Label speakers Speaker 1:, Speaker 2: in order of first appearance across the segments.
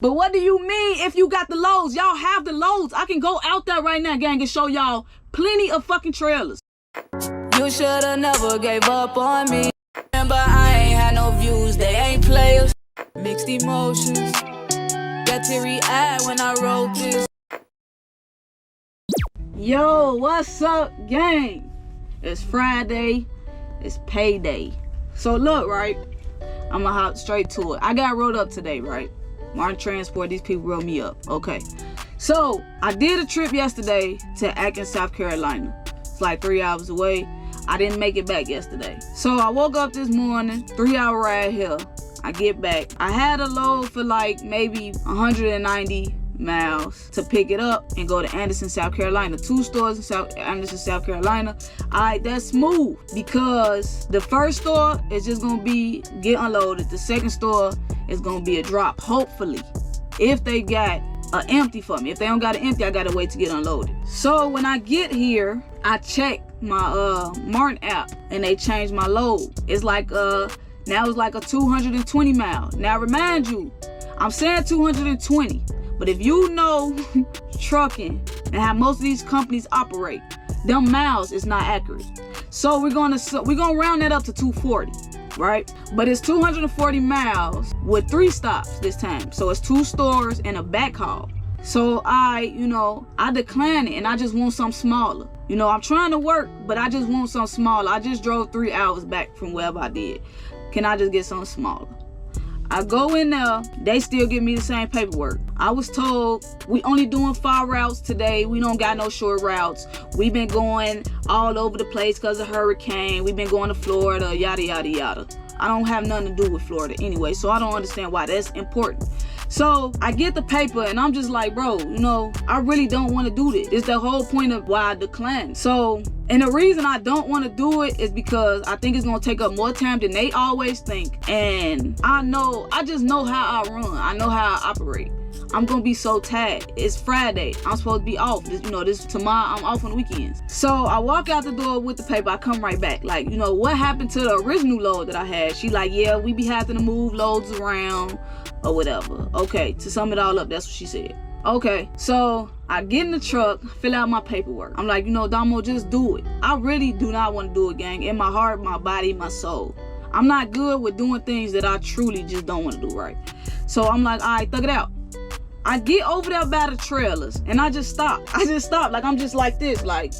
Speaker 1: But what do you mean if you got the loads? Y'all have the loads. I can go out there right now, gang, and show y'all plenty of fucking trailers.
Speaker 2: You shoulda never gave up on me. Remember, I ain't had no views, they ain't players. Mixed emotions, got teary-eyed when I wrote this.
Speaker 1: Yo, what's up, gang? It's Friday, it's payday. So look, right, I'ma hop straight to it. I got rolled up today, right? Marten Transport, these people rolled me up. Okay, so I did a trip yesterday to Athens, South Carolina. It's like 3 hours away. I didn't make it back yesterday. So I woke up this morning, 3-hour ride here. I get back. I had a load for like maybe 190 miles to pick it up and go to Anderson, South Carolina. 2 stores in Anderson, South Carolina. Alright, that's smooth because the first store is just gonna be get unloaded. The second store is gonna be a drop, hopefully. If they got an empty for me. If they don't got an empty, I gotta wait to get unloaded. So when I get here, I check my Marten app and they changed my load. It's like now it's like a 220 mile. Now remind you, I'm saying 220, but if you know trucking and how most of these companies operate, them miles is not accurate. So we're gonna round that up to 240, right? But it's 240 miles with 3 stops this time. So it's 2 stores and a back haul. So I decline it and I just want something smaller. I'm trying to work, but I just want something smaller. I just drove 3 hours back from wherever I did. Can I just get something smaller? I go in there, they still give me the same paperwork. I was told we only doing 5 routes today. We don't got no short routes. We've been going all over the place because of hurricane. We've been going to Florida, yada, yada, yada. I don't have nothing to do with Florida anyway, so I don't understand why that's important. So I get the paper and I'm just like, bro, I really don't want to do this. It's the whole point of why I declined. So, and the reason I don't want to do it is because I think it's going to take up more time than they always think. And I just know how I run. I know how I operate. I'm going to be so tired. It's Friday. I'm supposed to be off. This tomorrow I'm off on the weekends. So I walk out the door with the paper. I come right back. Like, what happened to the original load that I had? She like, yeah, we be having to move loads around or whatever. Okay, to sum it all up, that's what she said. Okay, so I get in the truck, fill out my paperwork. I'm like, Damo, just do it. I really do not want to do it, gang. In my heart, my body, my soul. I'm not good with doing things that I truly just don't want to do, right? So I'm like, all right, thug it out. I get over there by the trailers and I just stop. Like, I'm just like this, like,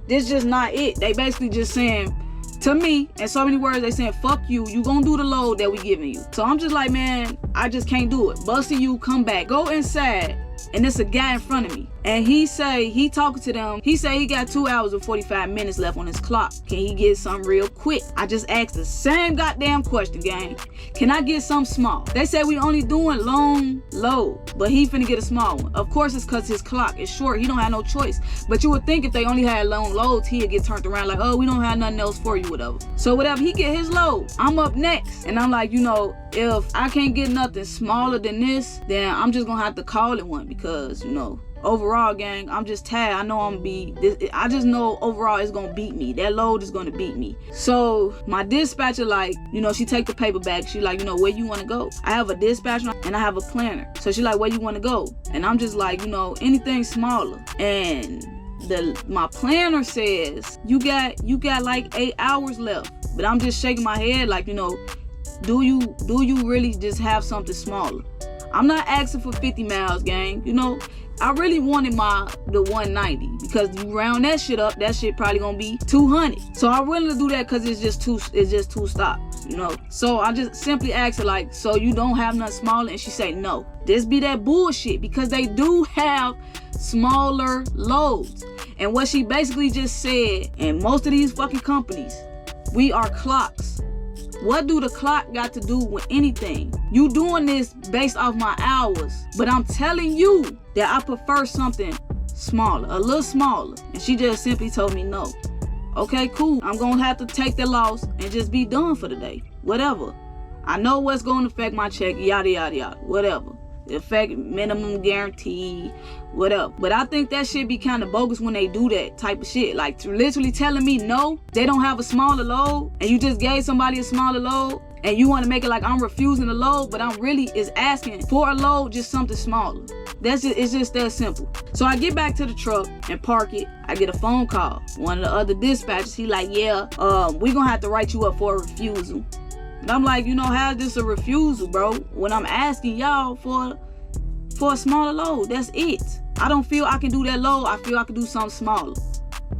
Speaker 1: this just not it. They basically just saying to me, in so many words, they saying, fuck you, you gonna do the load that we giving you. So I'm just like, man, I just can't do it. Busty, you come back, go inside. And it's a guy in front of me. And he talking to them. He say he got 2 hours and 45 minutes left on his clock. Can he get something real quick? I just asked the same goddamn question, gang. Can I get something small? They say we only doing long load, but he finna get a small one. Of course it's cause his clock is short. He don't have no choice. But you would think if they only had long loads, he'd get turned around like, oh, we don't have nothing else for you, whatever. So whatever, he get his load. I'm up next. And I'm like, if I can't get nothing smaller than this, then I'm just gonna have to call it one because, overall, gang, I'm just tired. I know I just know overall it's gonna beat me. That load is gonna beat me. So my dispatcher, like, she take the paper back. She like, where you wanna go? I have a dispatcher and I have a planner. So she like, where you wanna go? And I'm just like, anything smaller. And my planner says, you got like 8 hours left. But I'm just shaking my head like, do you really just have something smaller? I'm not asking for 50 miles, gang. I really wanted the 190 because you round that shit up, that shit probably gonna be 200. So I'm willing to do that because it's just 2 stops, So I just simply asked her like, so you don't have nothing smaller? And she said no. This be that bullshit because they do have smaller loads. And what she basically just said, and most of these fucking companies, we are clocks. What do the clock got to do with anything? You doing this based off my hours, but I'm telling you that I prefer something smaller, a little smaller. And she just simply told me no. Okay, cool. I'm gonna have to take the loss and just be done for the day. Whatever. I know what's gonna affect my check, yada, yada, yada, whatever. Affect minimum guarantee, whatever. But I think that shit be kind of bogus when they do that type of shit. Like literally telling me no, they don't have a smaller load, and you just gave somebody a smaller load. and you want to make it like I'm refusing the load, but I'm really is asking for a load, just something smaller. It's just that simple. So I get back to the truck and park it. I get a phone call. One of the other dispatchers, he like, yeah, we gonna have to write you up for a refusal. And I'm like, how's this a refusal, bro? When I'm asking y'all for a smaller load, that's it. I don't feel I can do that load. I feel I can do something smaller.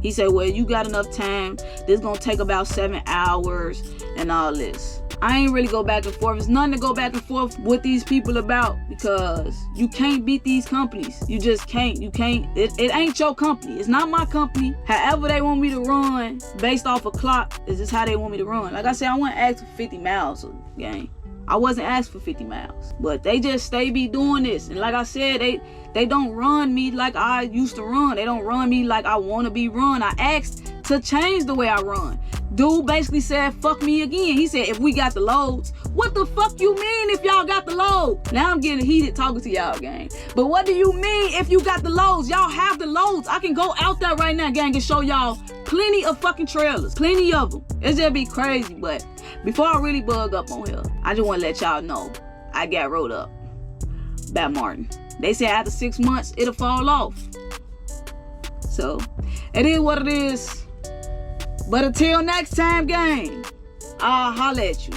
Speaker 1: He said, well, you got enough time. This gonna take about 7 hours and all this. I ain't really go back and forth. It's nothing to go back and forth with these people about, because you can't beat these companies. You just can't. You can't. It ain't your company. It's not my company. However they want me to run based off a clock is just how they want me to run. Like I said, I wasn't asked for 50 miles of game. I wasn't asked for 50 miles. But they just be doing this. And like I said, they don't run me like I used to run. They don't run me like I want to be run. I asked to change the way I run. Dude basically said, fuck me again. He said, if we got the loads. What the fuck you mean if y'all got the load? Now I'm getting heated talking to y'all, gang. But what do you mean if you got the loads? Y'all have the loads. I can go out there right now, gang, and show y'all plenty of fucking trailers. Plenty of them. It's just be crazy. But before I really bug up on here, I just want to let y'all know I got rolled up by Marten. They said after 6 months, it'll fall off. So, it is what it is. But until next time, gang, I'll holler at you.